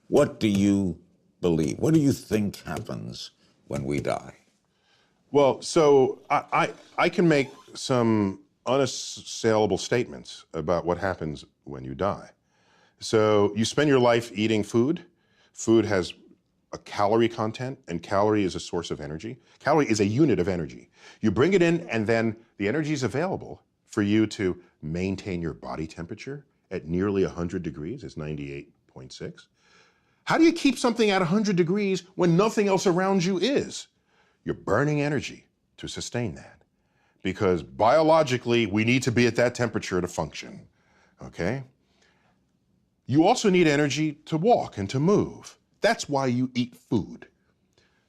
What do you believe? What do you think happens when we die? Well, so I can make some unassailable statements about what happens when you die. So you spend your life eating food. Food has a calorie content, and calorie is a source of energy. Calorie is a unit of energy. You bring it in, and then the energy is available for you to maintain your body temperature at nearly 100 degrees. It's 98.6. How do you keep something at 100 degrees when nothing else around you is? You're burning energy to sustain that, because biologically we need to be at that temperature to function, okay? You also need energy to walk and to move. That's why you eat food.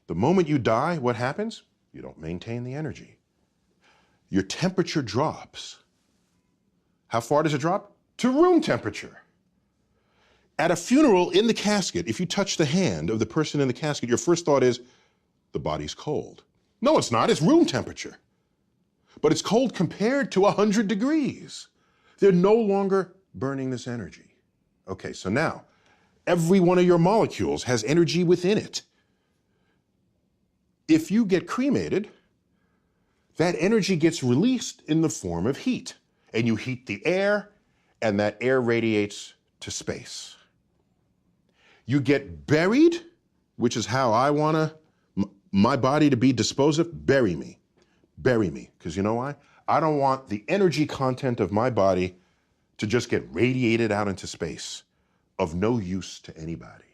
The moment you die, what happens? You don't maintain the energy. Your temperature drops. How far does it drop? To room temperature. At a funeral, in the casket, if you touch the hand of the person in the casket, your first thought is, the body's cold. No, it's not, it's room temperature. But it's cold compared to 100 degrees. They're no longer burning this energy. Okay, so now, every one of your molecules has energy within it. If you get cremated, that energy gets released in the form of heat. And you heat the air, and that air radiates to space. You get buried, which is how I want my body to be disposed of. Bury me. Bury me. Because you know why? I don't want the energy content of my body to just get radiated out into space, of no use to anybody.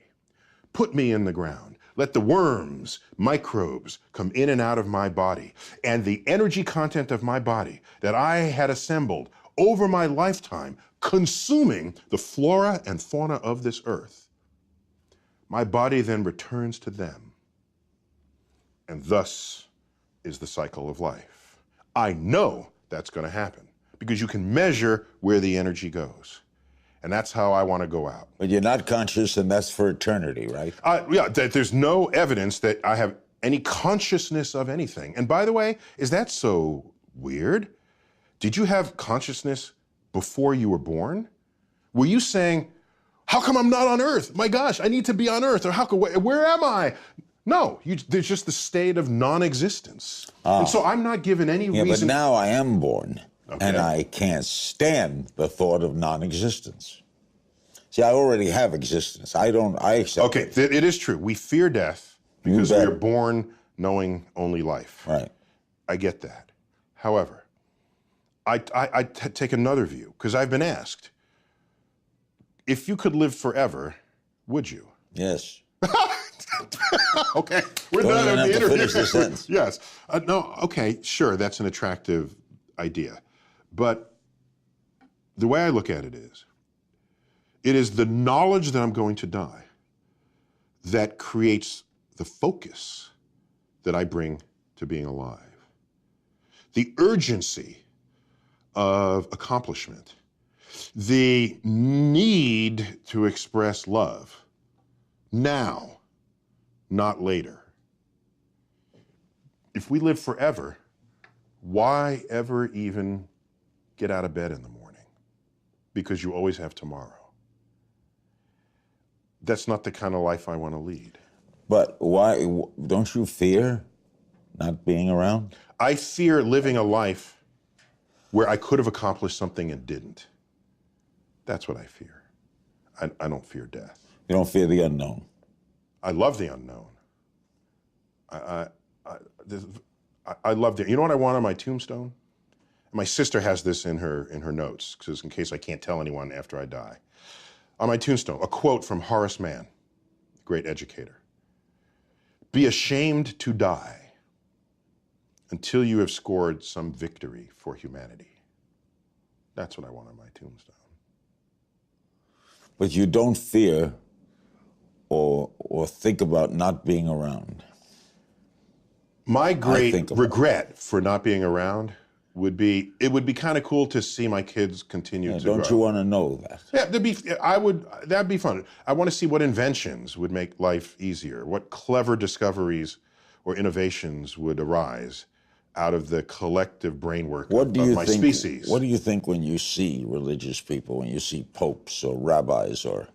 Put me in the ground. Let the worms, microbes come in and out of my body, and the energy content of my body that I had assembled over my lifetime, consuming the flora and fauna of this earth, my body then returns to them. And thus is the cycle of life. I know that's going to happen because you can measure where the energy goes. And that's how I want to go out. But you're not conscious, and that's for eternity, right? Yeah, there's no evidence that I have any consciousness of anything. And by the way, is that so weird? Did you have consciousness before you were born? Were you saying, how come I'm not on Earth? My gosh, I need to be on Earth. Or where am I? No, there's just the state of non-existence. And so I'm not given any reason. But now I am born. Okay. And I can't stand the thought of non-existence. See, I already have existence. I accept Okay, it is true. We fear death because we are born knowing only life. Right. I get that. However, I take another view, because I've been asked, if you could live forever, would you? Yes. Okay, we're done with the interview. Yes. No, okay, sure, that's an attractive idea. But the way I look at it is the knowledge that I'm going to die that creates the focus that I bring to being alive. The urgency of accomplishment, the need to express love now, not later. If we live forever, why ever even get out of bed in the morning? Because you always have tomorrow. That's not the kind of life I want to lead. But why, don't you fear not being around? I fear living a life where I could have accomplished something and didn't. That's what I fear. I don't fear death. You don't fear the unknown? I love the unknown. I love the, you know what I want on my tombstone? My sister has this in her notes, because in case I can't tell anyone after I die. On my tombstone, a quote from Horace Mann, great educator. Be ashamed to die until you have scored some victory for humanity. That's what I want on my tombstone. But you don't fear or think about not being around? My great regret for not being around would be, it would be kind of cool to see my kids continue to grow. Don't you want to know that? Yeah, that'd be fun. I want to see what inventions would make life easier, what clever discoveries or innovations would arise out of the collective brainwork of my species. What do you think when you see religious people, when you see popes or rabbis or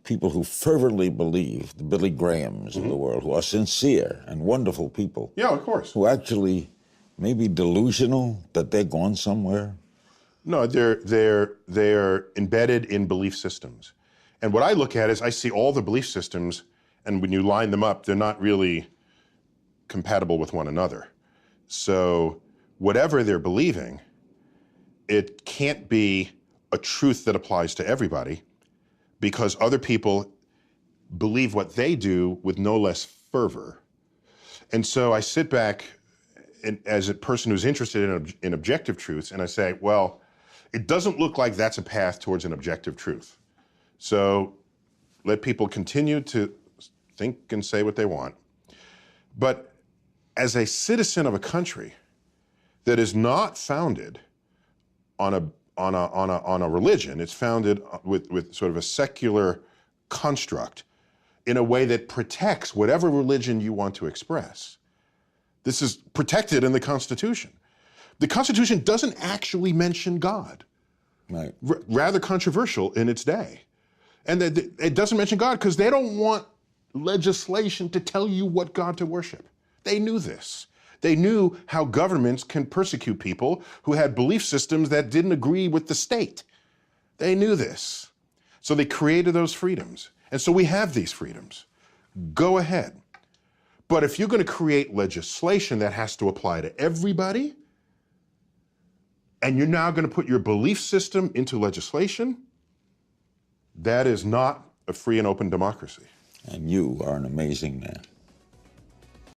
people who fervently believe, the Billy Grahams of the world, who are sincere and wonderful people. Yeah, of course. Who actually may be delusional that they're gone somewhere. No, they're embedded in belief systems. And what I look at is I see all the belief systems, and when you line them up, they're not really compatible with one another. So whatever they're believing, it can't be a truth that applies to everybody, because other people believe what they do with no less fervor. And so I sit back as a person who's interested in objective truths, and I say, well, it doesn't look like that's a path towards an objective truth. So let people continue to think and say what they want. But as a citizen of a country that is not founded on a religion, it's founded with sort of a secular construct in a way that protects whatever religion you want to express. This is protected in the Constitution. The Constitution doesn't actually mention God. Right. Rather controversial in its day. And it doesn't mention God because they don't want legislation to tell you what God to worship. They knew this. They knew how governments can persecute people who had belief systems that didn't agree with the state. They knew this. So they created those freedoms. And so we have these freedoms. Go ahead. But if you're going to create legislation that has to apply to everybody, and you're now going to put your belief system into legislation, that is not a free and open democracy. And you are an amazing man.